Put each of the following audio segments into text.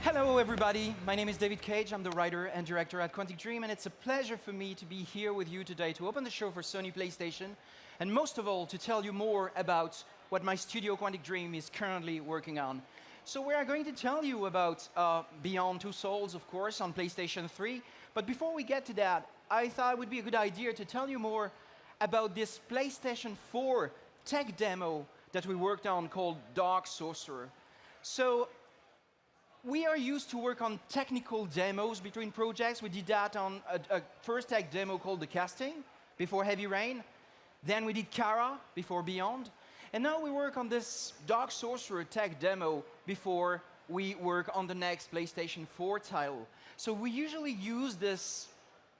Hello everybody, my name is David Cage, I'm the writer and director at Quantic Dream, and it's a pleasure for me to be here with you today to open the show for Sony PlayStation, and most of all to tell you more about what my studio Quantic Dream is currently working on. So we are going to tell you about Beyond Two Souls, of course, on PlayStation 3, but before we get to that, I thought it would be a good idea to tell you more about this PlayStation 4 tech demo that we worked on called Dark Sorcerer. So we are used to work on technical demos between projects. We did that on a first tech demo called The Casting, before Heavy Rain. Then we did Kara, before Beyond. And now we work on this Dark Sorcerer tech demo before we work on the next PlayStation 4 title. So we usually use this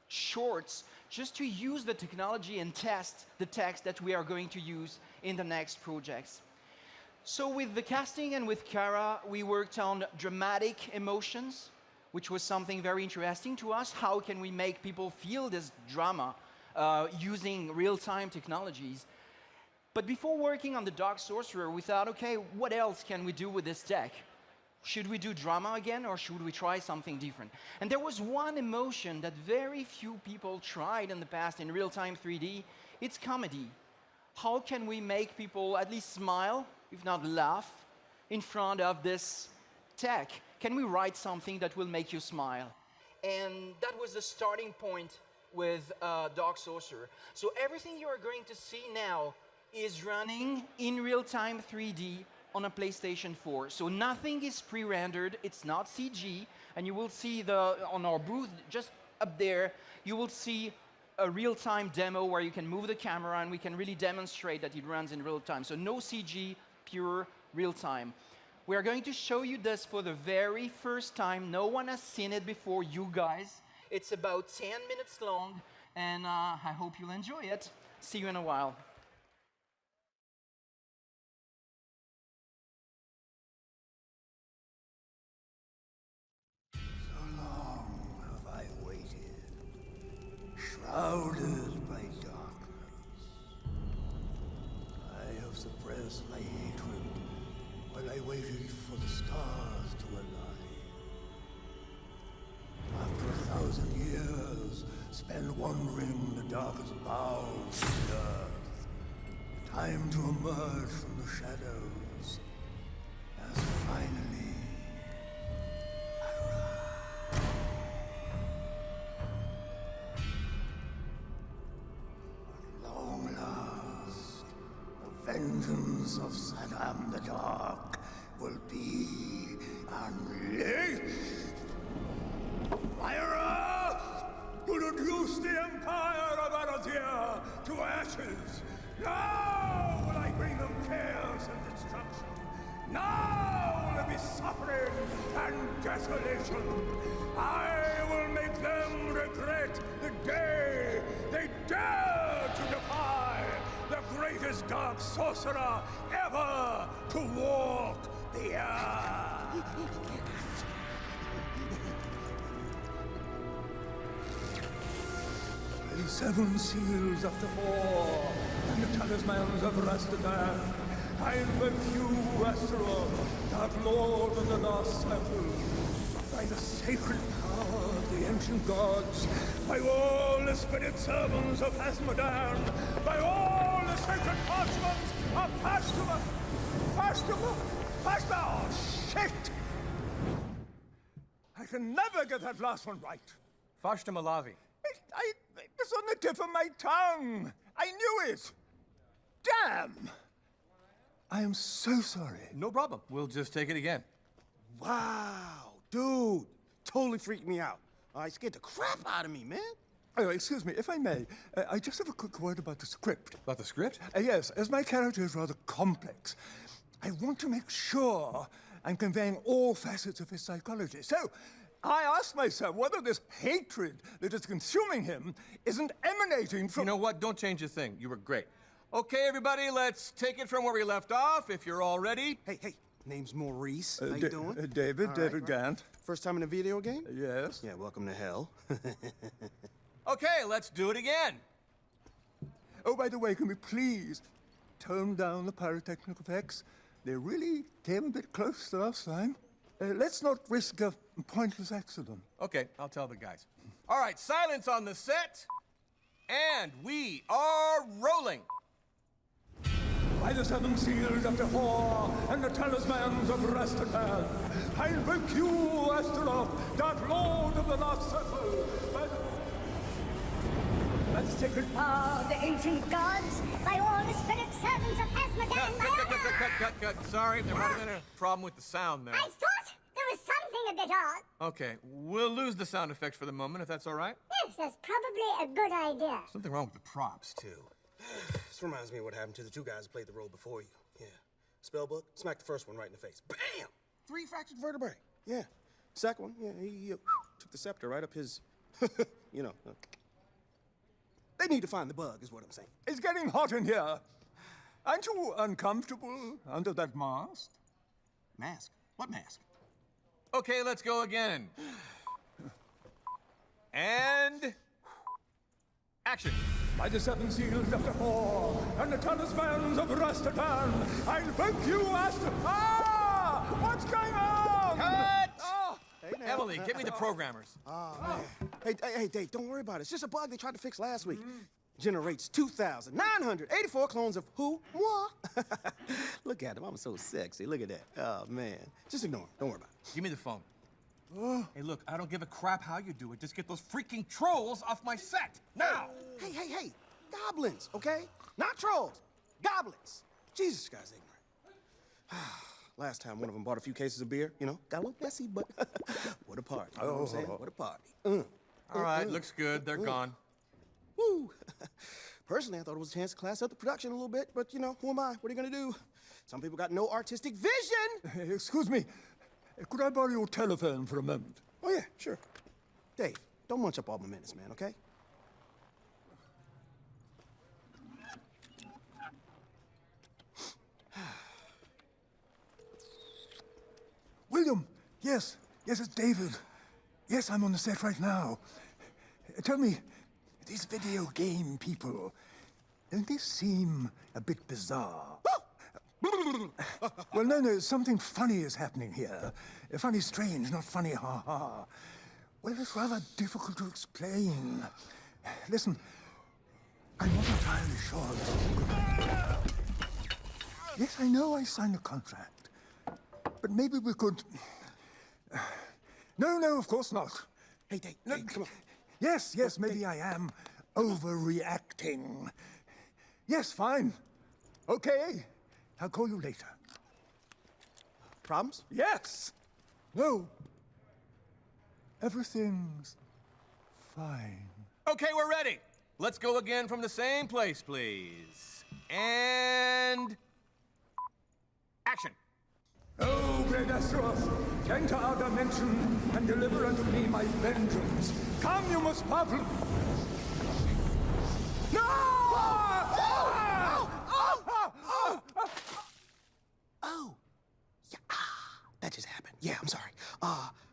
shorts just to use the technology and test the text that we are going to use in the next projects. So with The Casting and with Kara, we worked on dramatic emotions, which was something very interesting to us. How can we make people feel this drama using real-time technologies? But before working on the Dark Sorcerer, we thought, okay, what else can we do with this tech? Should we do drama again, or should we try something different? And there was one emotion that very few people tried in the past in real-time 3D. It's comedy. How can we make people at least smile, if not laugh, in front of this tech? Can we write something that will make you smile? And that was the starting point with Dark Sorcerer. So everything you are going to see now is running in real-time 3D on a PlayStation 4. So nothing is pre-rendered, it's not CG, and you will see on our booth, just up there, you will see a real-time demo where you can move the camera and we can really demonstrate that it runs in real time. So no CG, pure real time. We are going to show you this for the very first time. No one has seen it before, you guys. It's about 10 minutes long, and I hope you'll enjoy it. See you in a while. So long have I waited, shrouded by darkness. I have suppressed my hatred while I waited for the stars to align. After 1,000 years spent wandering the darkest bowels of the earth, time to emerge from the shadows has finally arrived. At long last, the vengeance of Saddam the Dark will be unleashed. Myra will reduce the empire of Arathia to ashes. Now will I bring them chaos and destruction. Now will there be suffering and desolation. I will make them regret the day they dare to defy the greatest Dark Sorcerer ever to walk the earth. The 7 seals of the war and the talismans of Rastadan. I invoke you, Astaroth, Dark Lord of the Lost Circle. By the sacred power of the ancient gods, by all the spirit servants of Asmodan, by all the sacred parchments of Pashtima! Oh, shit! I can never get that last one right. Fashta Malavi. It's on the tip of my tongue. I knew it. Damn. I am so sorry. No problem. We'll just take it again. Wow, dude, totally freaked me out. It scared the crap out of me, man. Oh, excuse me, if I may, I just have a quick word about the script. About the script? Yes, as my character is rather complex, I want to make sure I'm conveying all facets of his psychology. So, I asked myself whether this hatred that is consuming him isn't emanating from... You know what? Don't change a thing. You were great. Okay, everybody, let's take it from where we left off, if you're all ready. Hey, name's Maurice. How you doing? David Gant. First time in a video game? Yes. Yeah, welcome to hell. Okay, let's do it again. Oh, by the way, can we please tone down the pyrotechnic effects? They really came a bit close the last time. Let's not risk a pointless accident. Okay, I'll tell the guys. All right, silence on the set. And we are rolling. By the seven seals of the Whore and the talismans of Rastakan, I invoke you, Astaroth, Dark Lord of the Dark Circle, by the sacred Oh, the ancient gods, by all the spirit servants of Asmodan, Cut. Sorry, there might have been a problem with the sound there. I thought there was something a bit odd. Okay, we'll lose the sound effects for the moment, if that's all right. Yes, that's probably a good idea. Something wrong with the props, too. This reminds me of what happened to the two guys who played the role before you. Yeah. Spellbook, smacked the first one right in the face. Bam! 3 fractured vertebrae. Yeah. Second one, yeah, he took the scepter right up his, you know. They need to find the bug, is what I'm saying. It's getting hot in here. Aren't you uncomfortable under that mask? Mask? What mask? Okay, let's go again. And... action. By the seven seals of the Whore and the talismans of Rastakan, I invoke you, Ah! What's going on? Cut! Oh. Hey, now. Emily, get me the programmers. Oh, man. Hey, Dave, don't worry about it. It's just a bug they tried to fix last week. Generates 2,984 clones of who? Moi. Look at him. I'm so sexy. Look at that. Oh, man. Just ignore him. Don't worry about it. Give me the phone. Hey, look, I don't give a crap how you do it. Just get those freaking trolls off my set, now! Hey. Goblins, okay? Not trolls. Goblins. Jesus, this guy's ignorant. Last time one of them bought a few cases of beer, you know, got a little messy, but what a party. You know what I'm saying? What a party. All right, looks good. They're gone. Woo! Personally, I thought it was a chance to class up the production a little bit, but you know, who am I? What are you gonna do? Some people got no artistic vision! Excuse me. Could I borrow your telephone for a moment? Oh, yeah, sure. Dave, don't munch up all my minutes, man, okay? William, yes, it's David. Yes, I'm on the set right now. Tell me, these video game people, don't they seem a bit bizarre? Well, no, something funny is happening here. Funny strange, not funny ha-ha. Well, it's rather difficult to explain. Listen, I'm not entirely sure. Yes, I know I signed a contract. But maybe we could... No, of course not. Hey, Dave, come on. Yes, maybe I am overreacting. Yes, fine. Okay. I'll call you later. Problems? Yes. No. Everything's fine. Okay, we're ready. Let's go again from the same place, please. And... action. Oh, great Astaroth, enter our dimension and deliver unto me my vengeance. Come, you most powerful... No! Oh. Yeah, that just happened. Yeah, I'm sorry.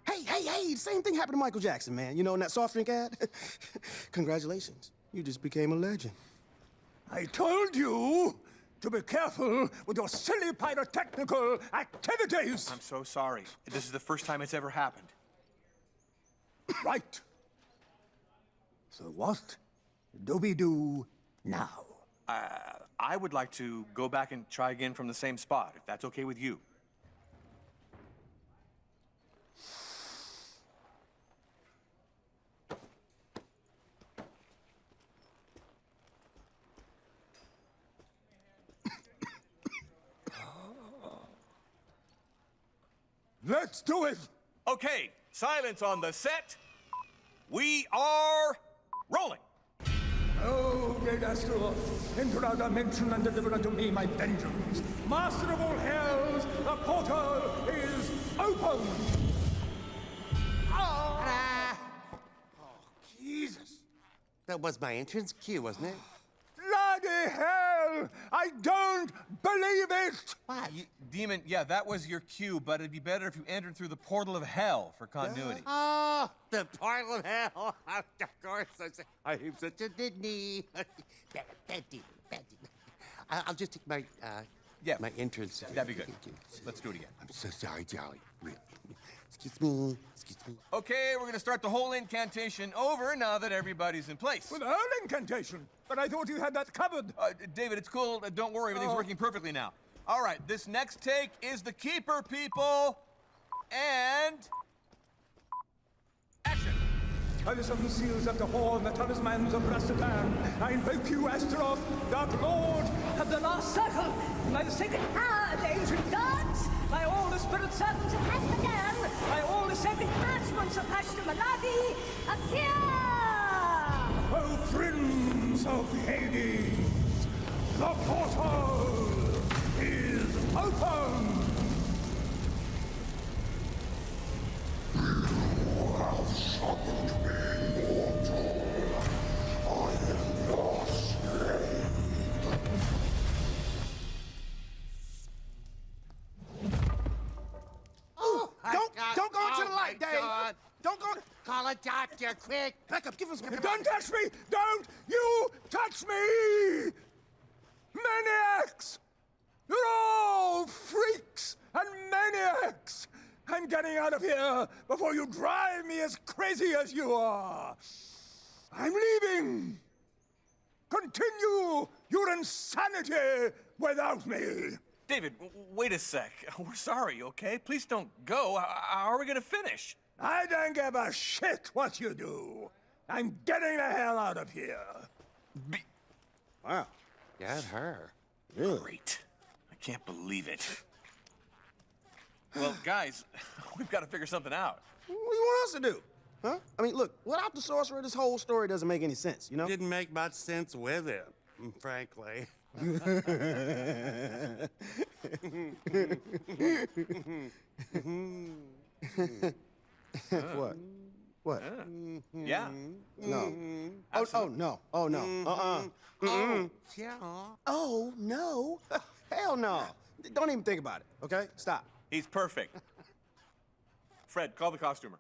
Hey, the same thing happened to Michael Jackson, man. You know, in that soft drink ad? Congratulations. You just became a legend. I told you to be careful with your silly pyrotechnical activities! I'm so sorry. This is the first time it's ever happened. Right. So what do we do now? I would like to go back and try again from the same spot, if that's okay with you. Let's do it! Okay, silence on the set. We are rolling. Oh, great Astaroth, enter our dimension and deliver unto me my vengeance. Master of all hells, the portal is open! Oh, Jesus. That was my entrance cue, wasn't it? Bloody hell! I don't believe it! What? Demon, yeah, that was your cue, but it'd be better if you entered through the portal of hell for continuity. Oh, the portal of hell. Of course. I'm such a Disney. Bad demon. I'll just take my, Yeah. my entrance. That'd be good. Let's do it again. I'm so sorry, Jolly. Really. Excuse me. Excuse me. Okay, we're gonna start the whole incantation over now that everybody's in place. With our incantation. But I thought you had that covered. David, it's cool. Don't worry, everything's working perfectly now. All right, this next take is the keeper, people. And action. By the seven seals of the horn, the talismans of Rastapan, I invoke you, Astaroth, Dark Lord of the Last Circle, by the sacred Power of the ancient gods, by all the spirit servants of Asmodan, by all the sacred parchments of Hashtamaladi, appear! O Prince of Hades, the portal is open! Don't go into the light, Dave. Don't go. Call a doctor, quick. Back up. Give us. Don't touch me! Don't you touch me! Maniacs! You're all freaks and maniacs! I'm getting out of here before you drive me as crazy as you are! I'm leaving! Continue your insanity without me! David, wait a sec. We're sorry, okay? Please don't go. How are we gonna finish? I don't give a shit what you do! I'm getting the hell out of here! Wow. Get her. Really? Great. I can't believe it. Well, guys, we've got to figure something out. What do you want us to do? Huh? I mean, look, without the sorcerer, this whole story doesn't make any sense, you know? Didn't make much sense with it, frankly. What? What? Yeah. No. Oh, no. Oh, no. Oh, yeah. Oh, no. Hell no. Don't even think about it, okay? Stop. He's perfect. Fred, call the costumer.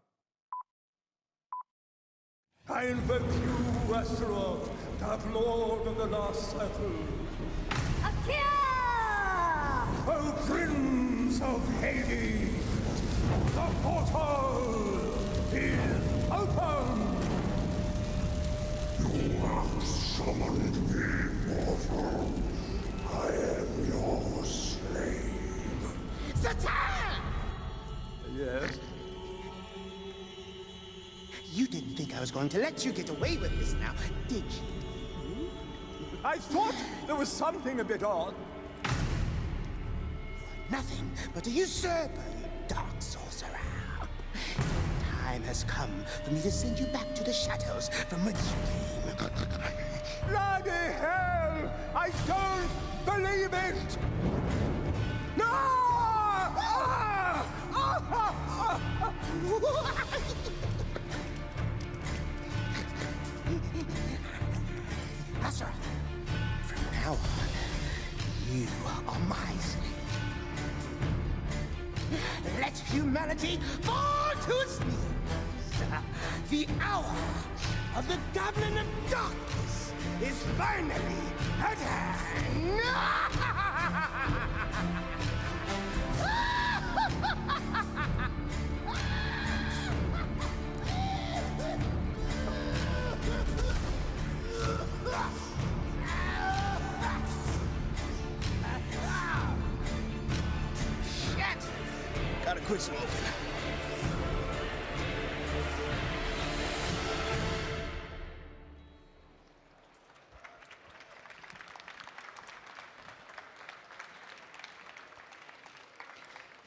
I invoke you, Astaroth, Dark Lord of the Last Circle. Appear! O Prince of Hades, the portal is open! You have summoned me, mortal. I am your slave. Satan! Yes? You didn't think I was going to let you get away with this now, did you? I thought there was something a bit odd. Nothing but a usurper, you Dark Sorcerer. Time has come for me to send you back to the shadows from whence you came. Bloody hell! I don't believe it! No! Asura, from now on, you are my slave. Let humanity fall to its knees. The hour of the Goblin of Darkness is finally at hand. Shit! Gotta quit smoking.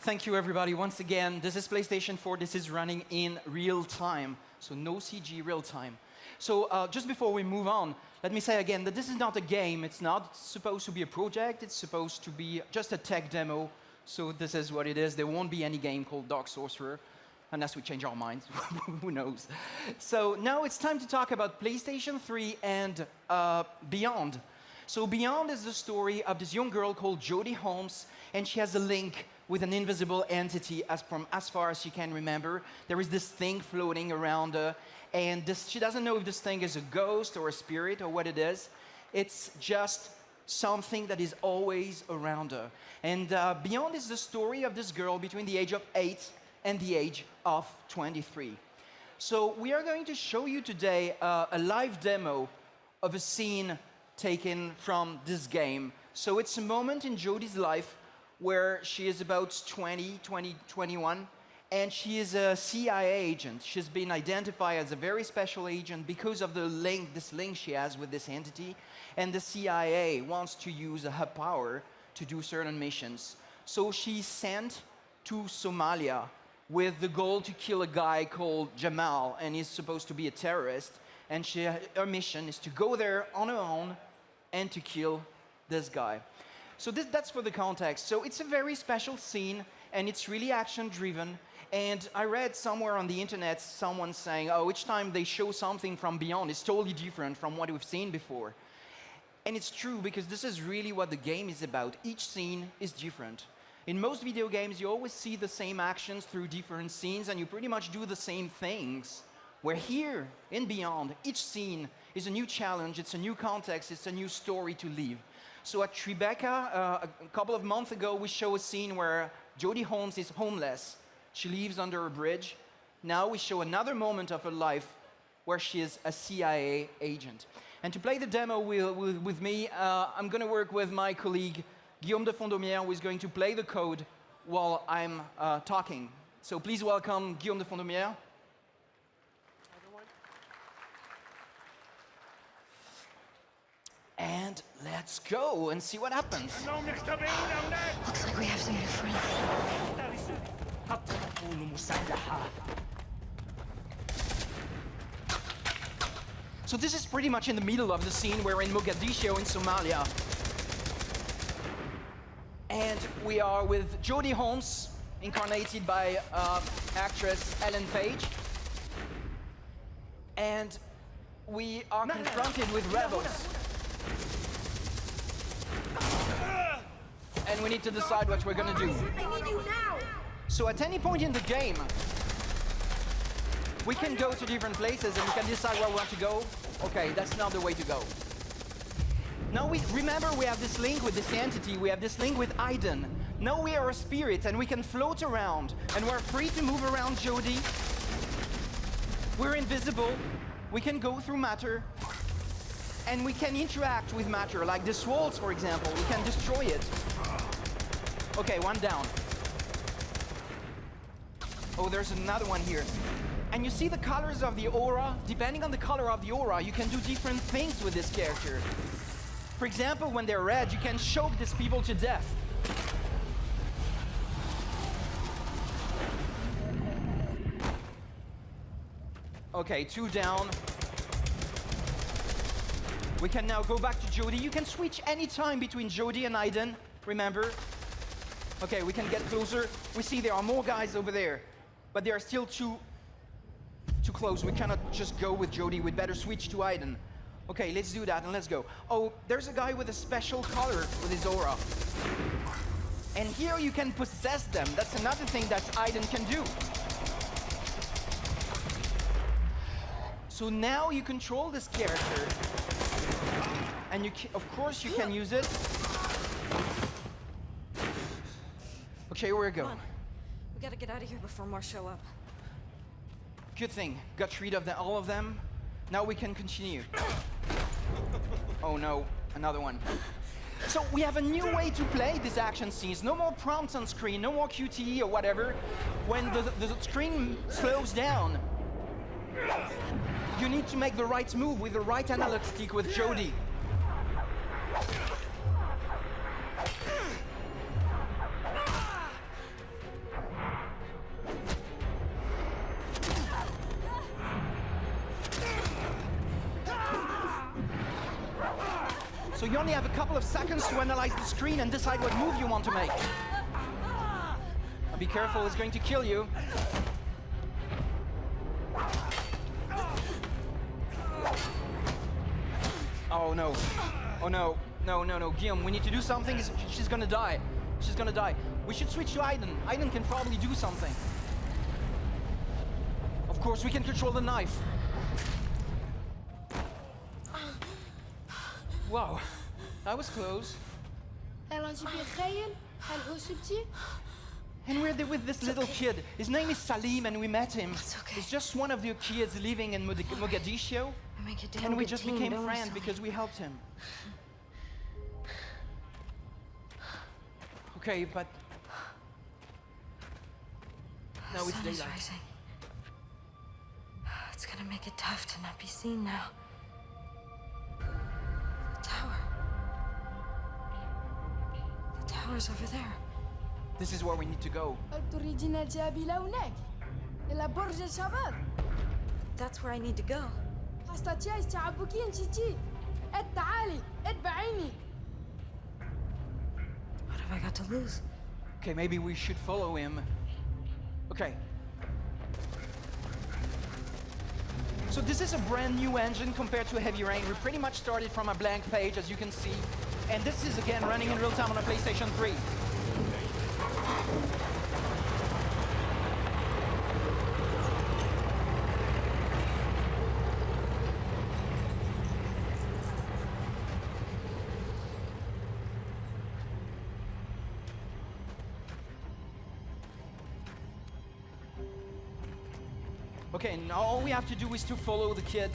Thank you, everybody. Once again, this is PlayStation 4. This is running in real time, so no CG, real time. So just before we move on, let me say again that this is not a game. It's not supposed to be a project. It's supposed to be just a tech demo. So this is what it is. There won't be any game called Dark Sorcerer, unless we change our minds. Who knows? So now it's time to talk about PlayStation 3 and Beyond. So Beyond is the story of this young girl called Jodie Holmes, and she has a link with an invisible entity as far as she can remember. There is this thing floating around her, and she doesn't know if this thing is a ghost or a spirit or what it is. It's just something that is always around her. And Beyond is the story of this girl between the age of 8 and the age of 23. So we are going to show you today a live demo of a scene taken from this game. So it's a moment in Jodie's life where she is about 21, and she is a CIA agent. She's been identified as a very special agent because of this link she has with this entity, and the CIA wants to use her power to do certain missions. So she's sent to Somalia with the goal to kill a guy called Jamal, and he's supposed to be a terrorist, and her mission is to go there on her own and to kill this guy. So that's for the context. So it's a very special scene, and it's really action-driven. And I read somewhere on the internet someone saying, oh, each time they show something from Beyond, it's totally different from what we've seen before. And it's true, because this is really what the game is about. Each scene is different. In most video games, you always see the same actions through different scenes, and you pretty much do the same things. Where here, in Beyond, each scene is a new challenge, it's a new context, it's a new story to live. So at Tribeca, a couple of months ago, we show a scene where Jodie Holmes is homeless. She lives under a bridge. Now we show another moment of her life where she is a CIA agent. And to play the demo with me, I'm going to work with my colleague, Guillaume de Fondomière, who is going to play the code while I'm talking. So please welcome Guillaume de Fondomière. And let's go and see what happens. Looks like we have some new friends. So this is pretty much in the middle of the scene. We're in Mogadishu in Somalia. And we are with Jodie Holmes, incarnated by actress Ellen Page. And we are confronted with rebels. And we need to decide what we're gonna do. I need you now! So at any point in the game, we can go to different places and we can decide where we want to go. Okay, that's not the way to go. Now remember we have this link with this entity, we have this link with Aiden. Now we are a spirit and we can float around and we're free to move around Jodie. We're invisible, we can go through matter, and we can interact with matter, like this waltz, for example. We can destroy it. Okay, one down. Oh, there's another one here. And you see the colors of the aura? Depending on the color of the aura, you can do different things with this character. For example, when they're red, you can choke these people to death. Okay, two down. We can now go back to Jodie. You can switch anytime between Jodie and Aiden, remember? Okay, we can get closer. We see there are more guys over there, but they are still too close. We cannot just go with Jodie. We'd better switch to Aiden. Okay, let's do that and let's go. Oh, there's a guy with a special color with his aura. And here you can possess them. That's another thing that Aiden can do. So now you control this character. And of course you can use it. Okay, where we go? Come on. We gotta get out of here before more show up. Good thing. Got rid of all of them. Now we can continue. Oh no, another one. So we have a new way to play these action scenes. No more prompts on screen, no more QTE or whatever. When the screen slows down, you need to make the right move with the right analog stick with Jodie. So you only have a couple of seconds to analyze the screen and decide what move you want to make. Now be careful, it's going to kill you. Oh no. Oh no. No, no, no. Guillaume, we need to do something. She's gonna die. She's gonna die. We should switch to Aiden. Aiden can probably do something. Of course, we can control the knife. Wow, that was close. Elle a inspiré en hoe subtiel? And we're there with this little kid. His name is Salim, and we met him. It's okay. He's just one of the kids living in Mogadishu. I make a damn And we good just team, became don't we, friends Sonny? because we helped him. Okay, but now it's Sun is daylight. rising. It's gonna make it tough to not be seen now. The tower. The tower's over there. This is where we need to go. هل تريدين الذهاب إلى هناك؟ إلى برج الشباب؟ That's where I need to go. أستطيع استيعابك انتي؟ تعالي اتبعيني. What have I got to lose? Okay, maybe we should follow him. Okay. So this is a brand new engine compared to Heavy Rain. We pretty much started from a blank page, as you can see. And this is again running in real time on a PlayStation 3. Okay, now all we have to do is to follow the kid.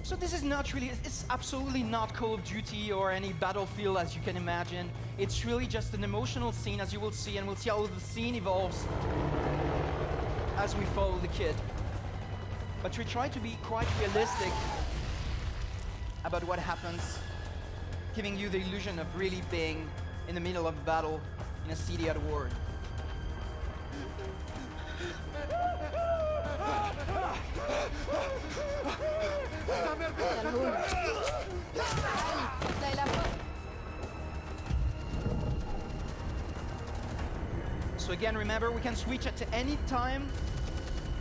So this is not really, it's absolutely not Call of Duty or any Battlefield as you can imagine. It's really just an emotional scene, as you will see, and we'll see how the scene evolves as we follow the kid. But we try to be quite realistic about what happens, giving you the illusion of really being in the middle of a battle in a city at war. So again, remember, we can switch at any time.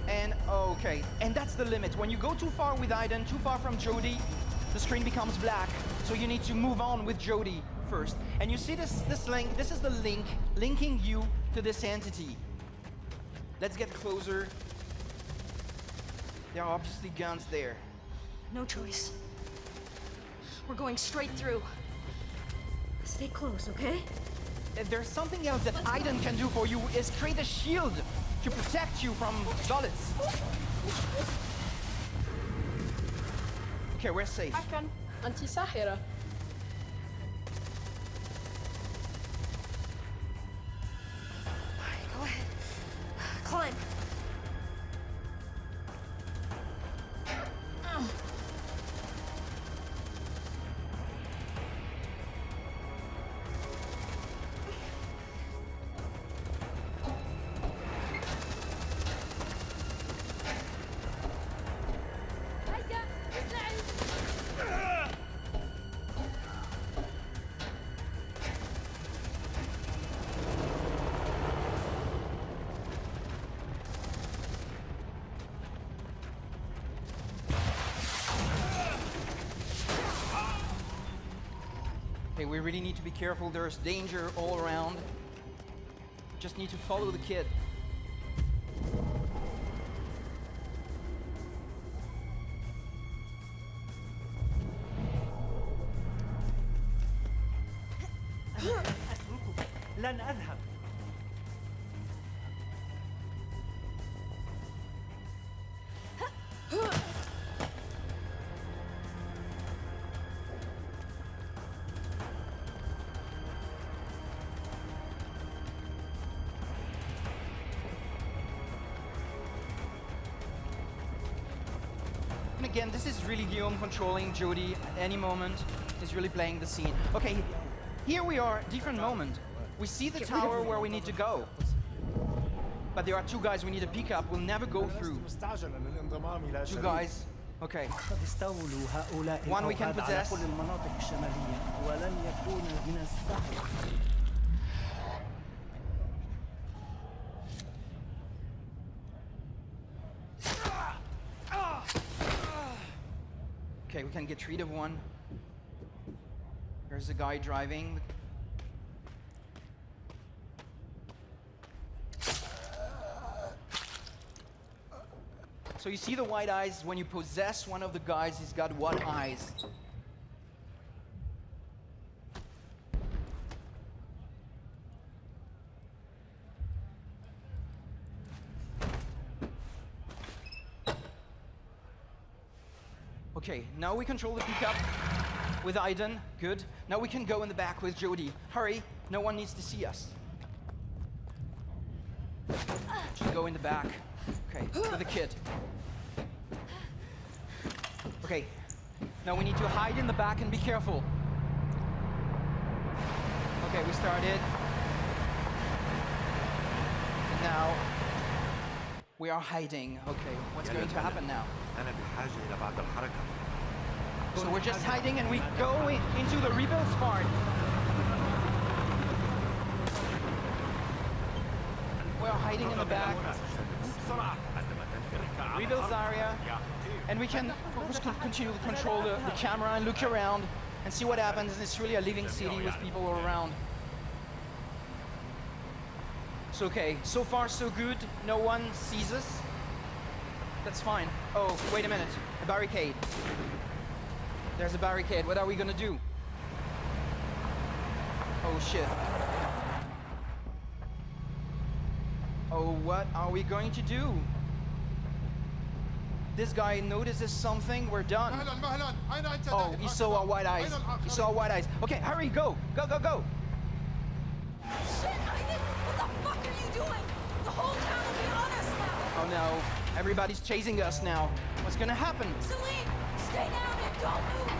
And okay, and that's the limit. When you go too far with Aiden, too far from Jodie, the screen becomes black. So you need to move on with Jodie first. And you see this link, this is the link linking you to this entity. Let's get closer. There are obviously guns there. No choice. We're going straight through. Stay close, okay? If there's something else that Aiden can do for you is create a shield to protect you from bullets. Okay, we're safe. حقا أنت ساحرة. Go ahead. Climb. هيا اسرعي. Okay, we really need to be careful. There's danger all around. Just need to follow the kid. لن أذهب. And again, this is really Guillaume controlling Jodie at any moment. He's really playing the scene. Okay, here we are, different moment. We see the tower where we need to go. But there are two guys we need to pick up. We'll never go through. مستعجلا للانضمام إلى Two شريك. guys. Okay. قد استولوا هؤلاء One we can الأوغاد على possess. كل المناطق الشمالية ولن يكون من السهل. Okay, we can get rid of one. There's a guy driving. So you see the white eyes. When you possess one of the guys, he's got white eyes. Okay, now we control the pickup with Aiden. Good. Now we can go in the back with Jodie. Hurry, no one needs to see us. Just go in the back. Okay, with the kid. Okay, now we need to hide in the back and be careful. Okay, we started. Now we are hiding. Okay, what's going to happen now? أنا بحاجة إلى بعض الحركة. So we're just hiding and we go into the rebuilds part. We're hiding in the back. Rebuilds area. And we can just continue to control the camera and look around and see what happens. It's really a living city with people all around. So okay, so far so good. No one sees us. That's fine. Oh, wait a minute. A barricade. There's a barricade. What are we gonna do? Oh shit. Oh, what are we going to do? This guy notices something, we're done. Oh, he saw our white eyes. He saw our white eyes. Okay, hurry, go. Go, go, go. Shit, Aiden! What the fuck are you doing? The whole town will be on us now! Oh no, everybody's chasing us now. What's gonna happen? Celine, stay down and don't move!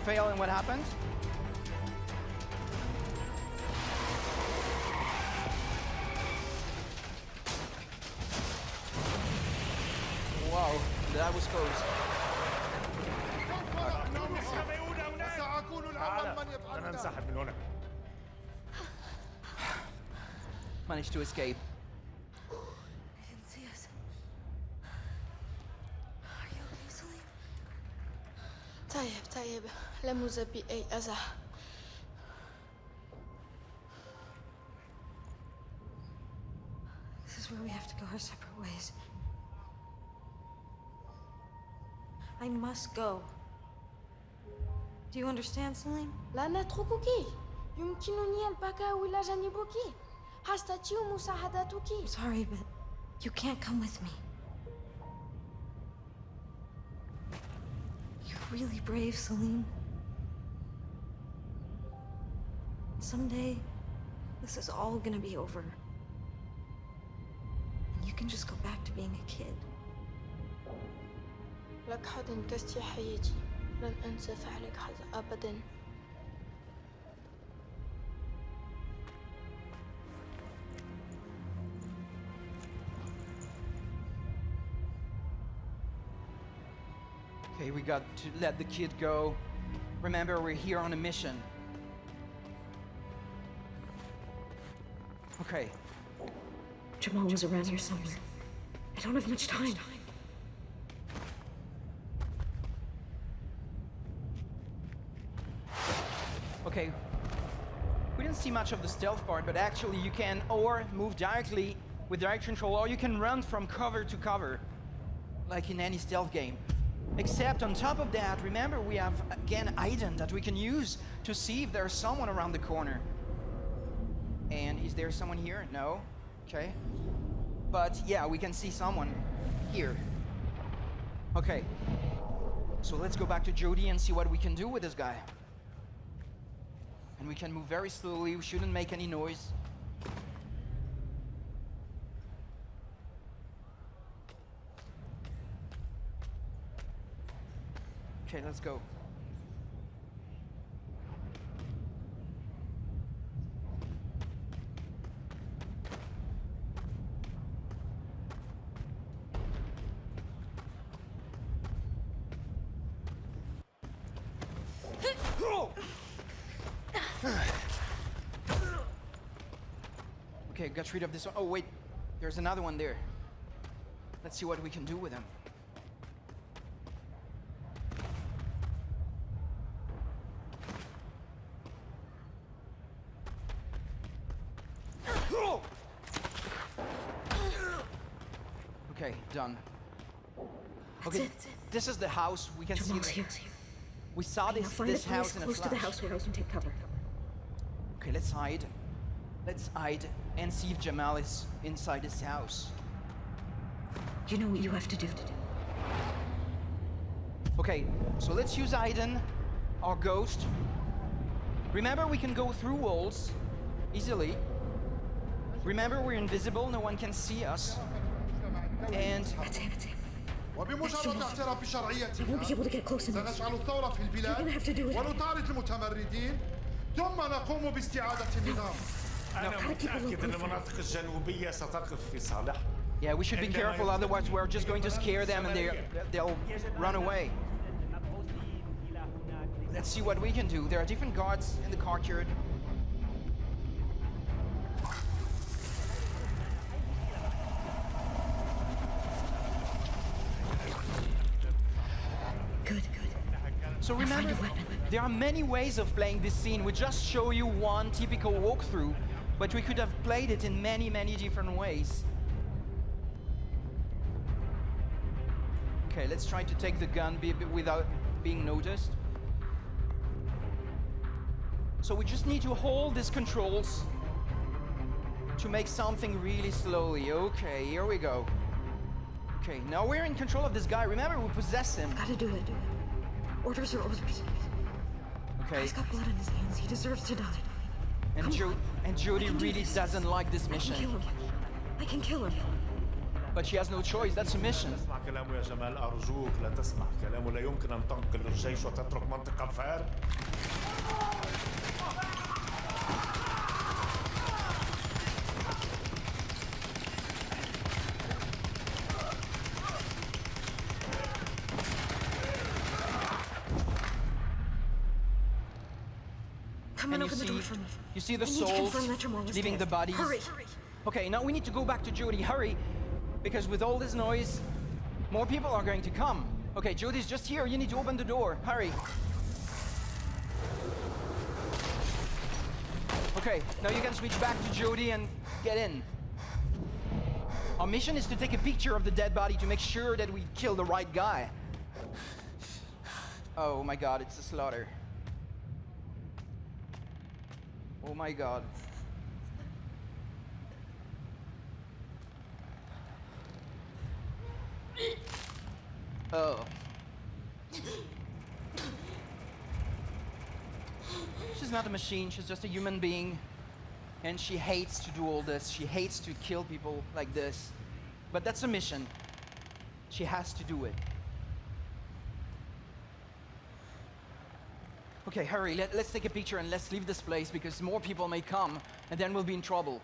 Fail, and what happens? Wow, that was close. أنا انسحب من هنا. Managed to escape. They didn't see us. Are you okay, Celine? طيب لم يوجد بي أي أذى. This is where we have to go our separate ways. I must go. Do you understand, Celine? لا نتركك. يمكنني البقاء إلى جانبك. أستطيع مساعدتك. I'm sorry, but you can't come with me. You're really brave, Celine. Someday, this is all gonna be over. And you can just go back to being a kid. لك حد انقذت حياتي. لن أنسى فعلك هذا أبداً. Okay, we got to let the kid go. Remember, we're here on a mission. Okay. Jamal was around here somewhere. I don't have much time. Okay. We didn't see much of the stealth part, but actually you can or move directly with direct control, or you can run from cover to cover, like in any stealth game. Except on top of that, remember we have, again, Aiden that we can use to see if there's someone around the corner. And is there someone here? No? Okay. But yeah, we can see someone here. Okay. So let's go back to Jodie and see what we can do with this guy. And we can move very slowly, we shouldn't make any noise. Okay, let's go. Okay, got rid of this one. Oh wait, there's another one there. Let's see what we can do with him. Okay, done. Okay, this is the house. We can see it. We saw this house in a close to the flash. house where I can take cover. Okay, let's hide. Let's hide and see if Jamal is inside this house. You know what you have to do. Okay, so let's use Aiden, our ghost. Remember, we can go through walls easily. Remember, we're invisible, no one can see us. And وبمجرد اعتراف بشرعيتها I won't be able to get close enough. سنشعل الثورة في You're gonna البلاد have to do it. ونطارد المتمردين ثم نقوم باستعادة النظام. أنا متأكد أن المناطق الجنوبية ستقف في صالحنا. yeah, we should be careful, otherwise we're just going to scare them and they'll run away. Let's see what we can do. There are different guards in the courtyard. Good. So remember, there are many ways of playing this scene. We just show you one typical walkthrough, but we could have played it in many, many different ways. Okay, let's try to take the gun without being noticed. So we just need to hold these controls to make something really slowly. Okay, here we go. Okay, now we're in control of this guy. Remember, we possess him. Gotta do it. Orders are orders. Okay. He's got blood on his hands. He deserves to die. And Jody really doesn't like this mission. I can kill him. But she has no choice. That's a mission. اسمع كلامه يا جمال أرجوك لا تسمع كلامه. لا يمكن أن تنقل الجيش وتترك منطقة فارغ. Come and open the door for me. You see the I need to souls confirm that Jamal is leaving dead. the bodies. Hurry. Okay, now we need to go back to Jody. Hurry, because with all this noise, more people are going to come. Okay, Jody's just here. You need to open the door. Hurry. Okay, now you can switch back to Jody and get in. Our mission is to take a picture of the dead body to make sure that we kill the right guy. Oh my god, it's a slaughter. Oh my god. Oh. She's not a machine, she's just a human being. And she hates to do all this. She hates to kill people like this. But that's a mission. She has to do it. Okay, hurry, let's take a picture and let's leave this place because more people may come and then we'll be in trouble.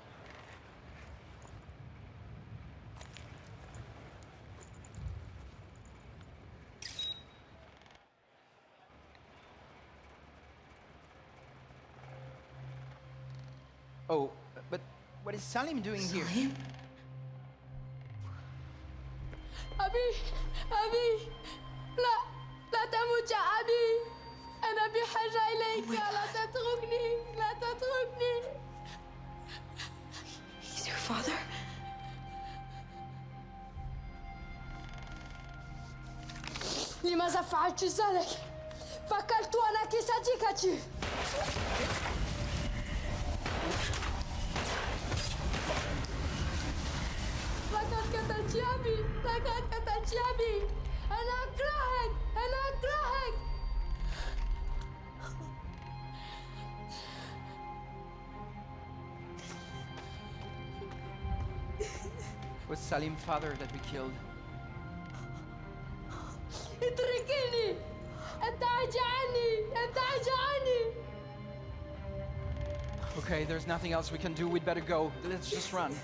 Oh, but what is Salim doing here? أبي لا تموت يا أبي أنا بحاجة إليك لا تتركني He's your father? لماذا فعلت ذلك؟ فكرت أنك صديقتي لقد قتلت أبي أنا أكرهك It was Salim's father that we killed. اتركيني ابتعدي عني ابتعدي عني. Okay, there's nothing else we can do. We'd better go. Let's just run.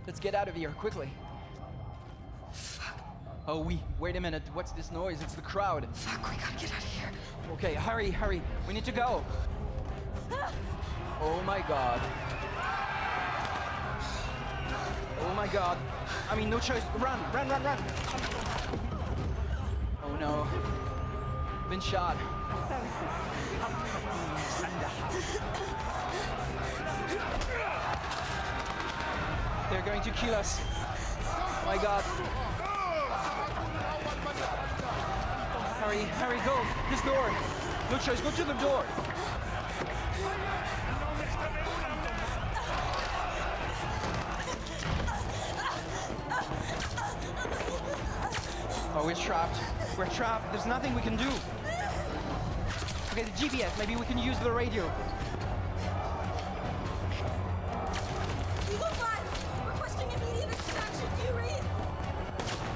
Let's get out of here, quickly. Fuck. Oh, wait a minute. What's this noise? It's the crowd. Fuck, we gotta get out of here. Okay, hurry, hurry. We need to go. Oh my god. Oh my god. I mean, no choice. Run, run, run, run. Oh no. Been shot. They're going to kill us. Oh my god. Hurry, hurry, go. This door. No choice, go to the door. Oh, we're trapped. We're trapped. There's nothing we can do. Okay, the GPS. Maybe we can use the radio. Eagle 5, requesting immediate extraction. Do you read?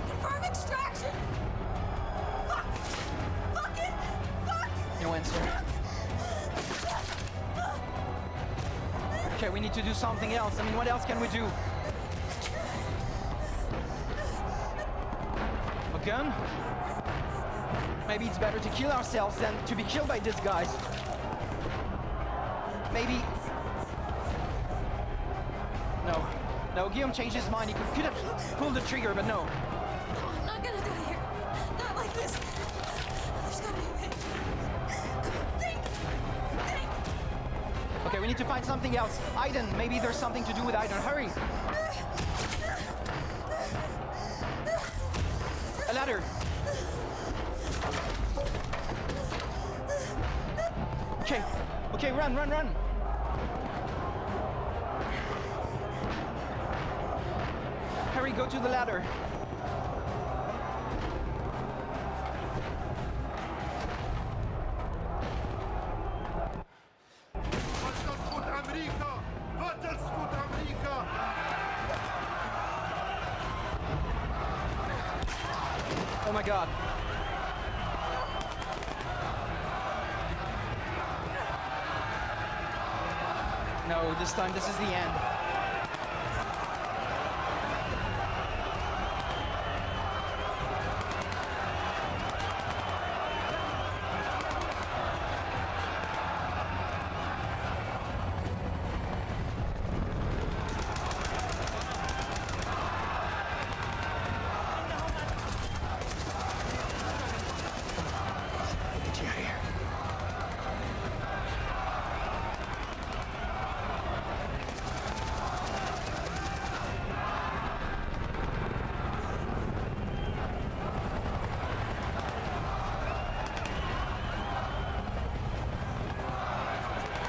Confirm extraction. Fuck! Fuck it! Fuck! No answer. Okay, we need to do something else. I mean, what else can we do? A gun? Maybe it's better to kill ourselves than to be killed by these guys. Maybe... No. No, Guillaume changed his mind. He could have pulled the trigger, but no. I'm not gonna die here. Not like this. There's gotta be a way. Come on, think! Think! Okay, we need to find something else. Aiden, maybe there's something to do with Aiden. Hurry! A ladder. Okay, okay, run, run, run. Hurry, go to the ladder. Oh my god. No, this time this is the end.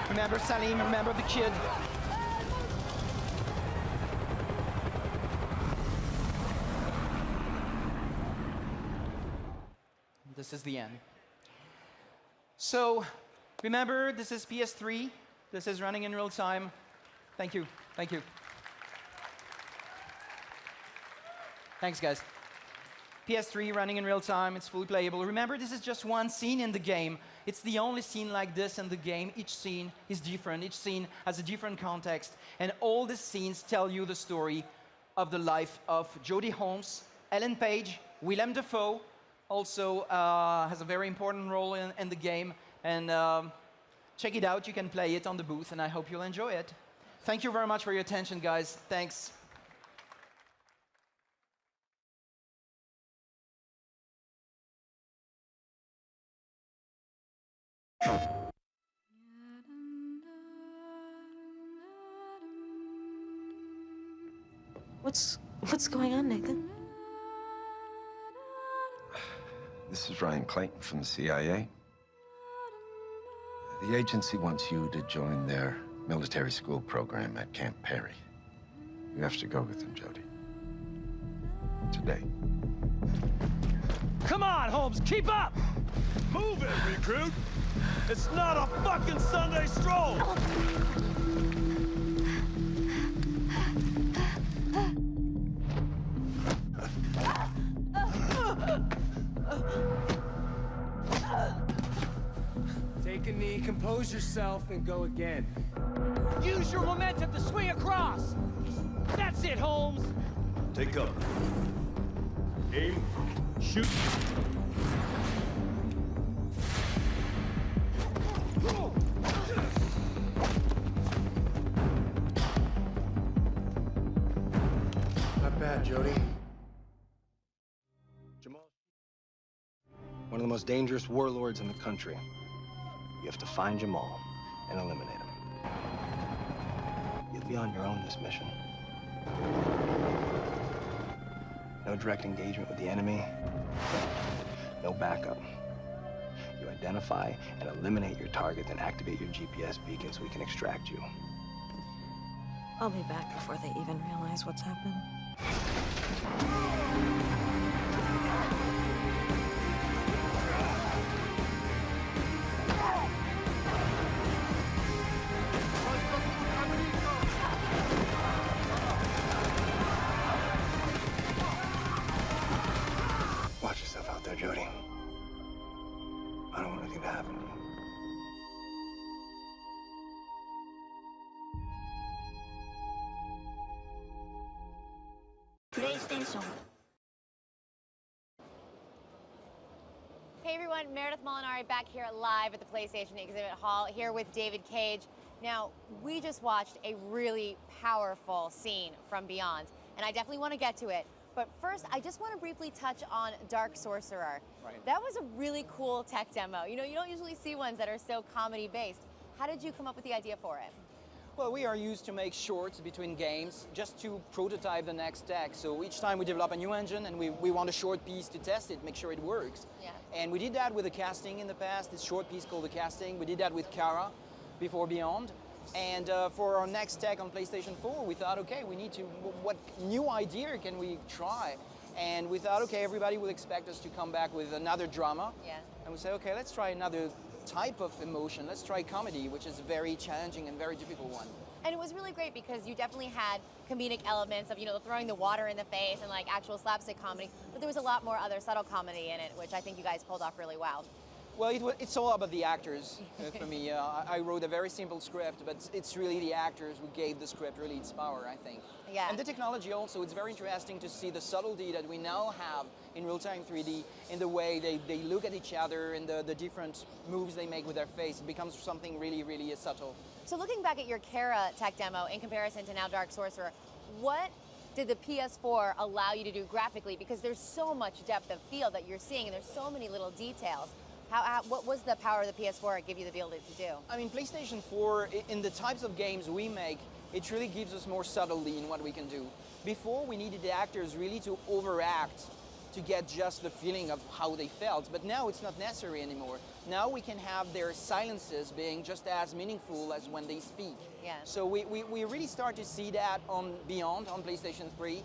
Remember Salim, remember the kid. This is the end. So, remember, this is PS3. This is running in real time. Thank you, thank you. Thanks, guys. PS3 running in real time, it's fully playable. Remember, this is just one scene in the game. It's the only scene like this in the game. Each scene is different. Each scene has a different context. And all the scenes tell you the story of the life of Jodie Holmes, Ellen Page, Willem Dafoe, also has a very important role in the game. And check it out. You can play it on the booth, and I hope you'll enjoy it. Thank you very much for your attention, guys. Thanks. What's going on, Nathan? This is Ryan Clayton from the CIA. The agency wants you to join their military school program at Camp Perry. You have to go with them, Jodie. Today. Come on, Holmes, keep up! Move it, recruit! It's not a fucking Sunday stroll! Take a knee, compose yourself, and go again. Use your momentum to swing across. That's it, Holmes. Take cover. Aim. Shoot. Not bad, Jody. Jamal. One of the most dangerous warlords in the country. You have to find Jamal and eliminate him. You'll be on your own this mission. No direct engagement with the enemy. No backup. You identify and eliminate your target, then activate your GPS beacon so we can extract you. I'll be back before they even realize what's happened. Watch yourself out there, Jody. I don't want anything to happen to you. PlayStation. Hey everyone, Meredith Molinari back here live at the PlayStation Exhibit Hall, here with David Cage. Now, we just watched a really powerful scene from Beyond, and I definitely want to get to it. But first, I just want to briefly touch on Dark Sorcerer. Right. That was a really cool tech demo. You know, you don't usually see ones that are so comedy-based. How did you come up with the idea for it? Well, we are used to make shorts between games just to prototype the next tech. So each time we develop a new engine and we want a short piece to test it, make sure it works. Yeah. And we did that with the casting in the past, this short piece called the casting. We did that with Kara before Beyond. And for our next tech on PlayStation 4, we thought, okay, we need to, what new idea can we try? And we thought, okay, everybody would expect us to come back with another drama. Yeah. And we said, okay, let's try another type of emotion. Let's try comedy, which is a very challenging and very difficult one. And it was really great because you definitely had comedic elements of, you know, throwing the water in the face and like actual slapstick comedy, but there was a lot more other subtle comedy in it, which I think you guys pulled off really well. Well, it's all about the actors for me. I wrote a very simple script, but it's really the actors who gave the script really its power, I think. Yeah. And the technology also, it's very interesting to see the subtlety that we now have in real-time 3D in the way they look at each other and the different moves they make with their face. It becomes something really, really subtle. So looking back at your Kara tech demo in comparison to now Dark Sorcerer, what did the PS4 allow you to do graphically? Because there's so much depth of field that you're seeing and there's so many little details. What was the power of the PS4 give you the ability to do? I mean, PlayStation 4, in the types of games we make, it really gives us more subtlety in what we can do. Before, we needed the actors really to overact to get just the feeling of how they felt, but now it's not necessary anymore. Now we can have their silences being just as meaningful as when they speak. Yeah. So we really start to see that on Beyond, on PlayStation 3,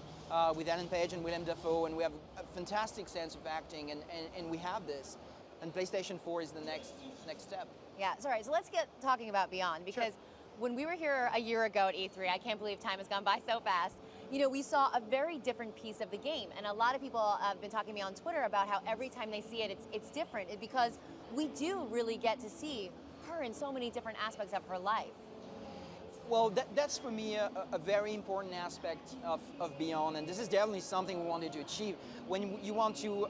with Ellen Page and Willem Dafoe, and we have a fantastic sense of acting, and we have this. And PlayStation 4 is the next step. Yeah, sorry, so let's get talking about Beyond, because when we were here a year ago at E3, I can't believe time has gone by so fast, you know, we saw a very different piece of the game, and a lot of people have been talking to me on Twitter about how every time they see it, it's different, because we do really get to see her in so many different aspects of her life. Well, that's for me a very important aspect of Beyond, and this is definitely something we wanted to achieve. When you want to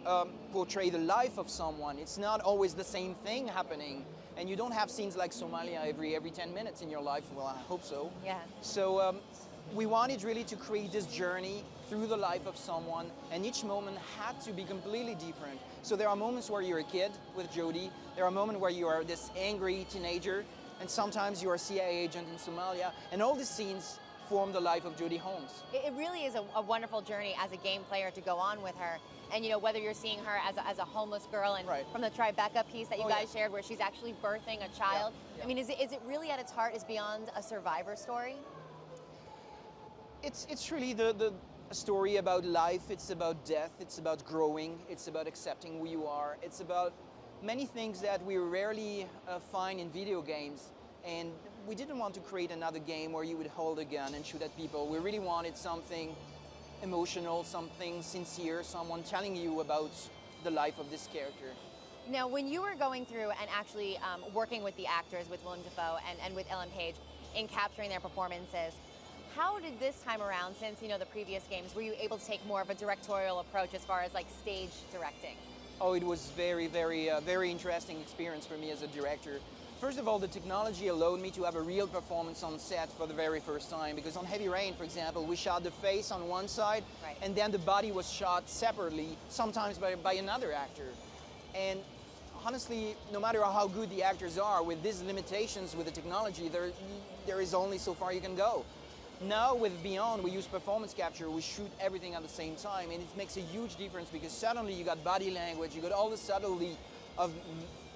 portray the life of someone, it's not always the same thing happening, and you don't have scenes like Somalia every 10 minutes in your life. Well, I hope so. Yeah. So we wanted really to create this journey through the life of someone, and each moment had to be completely different. So there are moments where you're a kid with Jodie, there are moments where you are this angry teenager, and sometimes you're a CIA agent in Somalia, and all these scenes form the life of Jodie Holmes. It really is a wonderful journey as a game player to go on with her. And you know, whether you're seeing her as a homeless girl, and from the Tribeca piece that you guys shared where she's actually birthing a child. I mean, is it really at its heart is Beyond a survivor story? It's really the story about life, it's about death, it's about growing, it's about accepting who you are, it's about many things that we rarely find in video games, and we didn't want to create another game where you would hold a gun and shoot at people. We really wanted something emotional, something sincere, someone telling you about the life of this character. Now, when you were going through and actually working with the actors, with Willem Dafoe and with Ellen Page, in capturing their performances, how did this time around, since the previous games, were you able to take more of a directorial approach as far as like stage directing? Oh, it was very, very interesting experience for me as a director. First of all, the technology allowed me to have a real performance on set for the very first time, because on Heavy Rain, for example, we shot the face on one side, and then the body was shot separately, sometimes by another actor. And honestly, no matter how good the actors are, with these limitations with the technology, there is only so far you can go. Now with Beyond, we use performance capture, we shoot everything at the same time, and it makes a huge difference because suddenly you got body language, you got all the subtlety of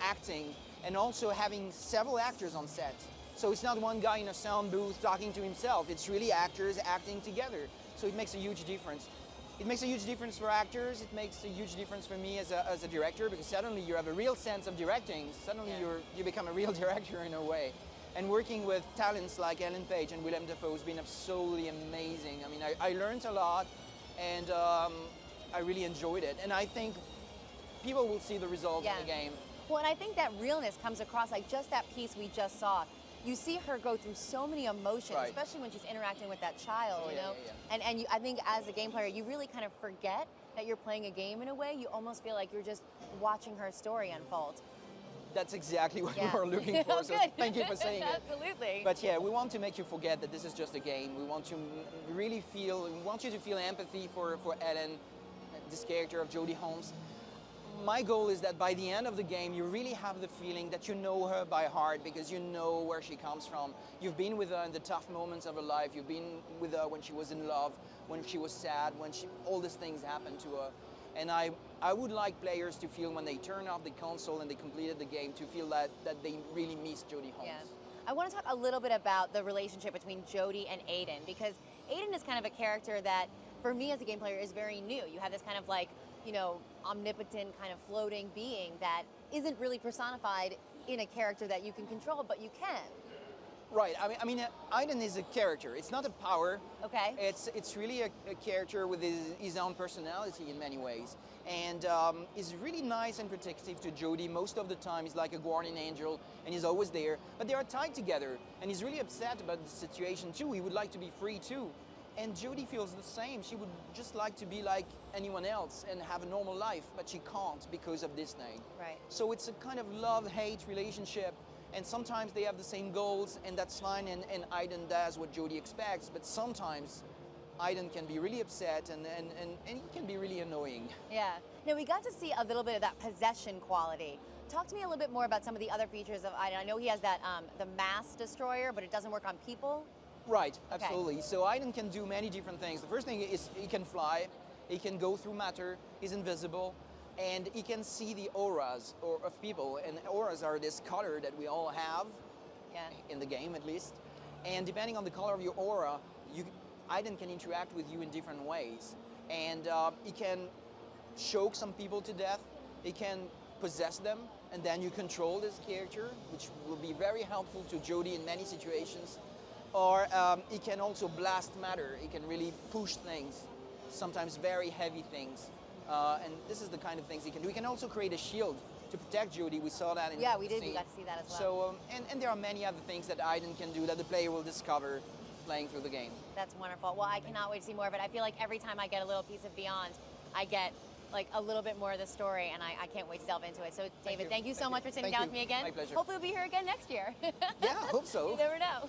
acting, and also having several actors on set. So it's not one guy in a sound booth talking to himself, it's really actors acting together. So it makes a huge difference. It makes a huge difference for actors, it makes a huge difference for me as a director, because suddenly you have a real sense of directing, suddenly you become a real director in a way. And working with talents like Ellen Page and Willem Dafoe has been absolutely amazing. I mean, I learned a lot, and I really enjoyed it. And I think people will see the results of the game. Well, and I think that realness comes across, like just that piece we just saw. You see her go through so many emotions, especially when she's interacting with that child, you know? And I think as a game player, you really kind of forget that you're playing a game in a way. You almost feel like you're just watching her story unfold. That's exactly what we were looking for, so thank you for saying it. Absolutely. But yeah, we want to make you forget that this is just a game. We want to really feel, we want you to feel empathy for Ellen, this character of Jodie Holmes. My goal is that by the end of the game, you really have the feeling that you know her by heart, because you know where she comes from. You've been with her in the tough moments of her life. You've been with her when she was in love, when she was sad, when all these things happened to her. And I would like players to feel when they turn off the console and they completed the game, to feel that they really miss Jodie Holmes. Yeah. I want to talk a little bit about the relationship between Jodie and Aiden, because Aiden is kind of a character that, for me as a game player, is very new. You have this kind of like, omnipotent kind of floating being that isn't really personified in a character that you can control, but you can. Right. I mean, Aiden is a character. It's not a power. Okay. It's really a character with his own personality in many ways, and is really nice and protective to Jodie. Most of the time, he's like a guardian angel, and he's always there. But they are tied together, and he's really upset about the situation too. He would like to be free too, and Jodie feels the same. She would just like to be like anyone else and have a normal life, but she can't because of this thing. Right. So it's a kind of love-hate relationship. And sometimes they have the same goals, and that's fine, and Aiden does what Jodie expects, but sometimes Aiden can be really upset, and he can be really annoying. Yeah. Now, we got to see a little bit of that possession quality. Talk to me a little bit more about some of the other features of Aiden. I know he has that, the mass destroyer, but it doesn't work on people. Right, absolutely. So Aiden can do many different things. The first thing is he can fly, he can go through matter, he's invisible, and he can see the auras of people, and auras are this color that we all have, in the game at least. And depending on the color of your aura, Aiden can interact with you in different ways. And he can choke some people to death, he can possess them, and then you control this character, which will be very helpful to Jodie in many situations. Or he can also blast matter, he can really push things, sometimes very heavy things. And this is the kind of things he can do. He can also create a shield to protect Jodie. We saw that in the we did. scene. We got to see that as well. So, and there are many other things that Aiden can do that the player will discover playing through the game. That's wonderful. Well, I cannot wait to see more of it. I feel like every time I get a little piece of Beyond, I get like a little bit more of the story, and I can't wait to delve into it. So, David, thank you so much for sitting down with me again. My pleasure. Hopefully we'll be here again next year. Yeah, I hope so. You never know.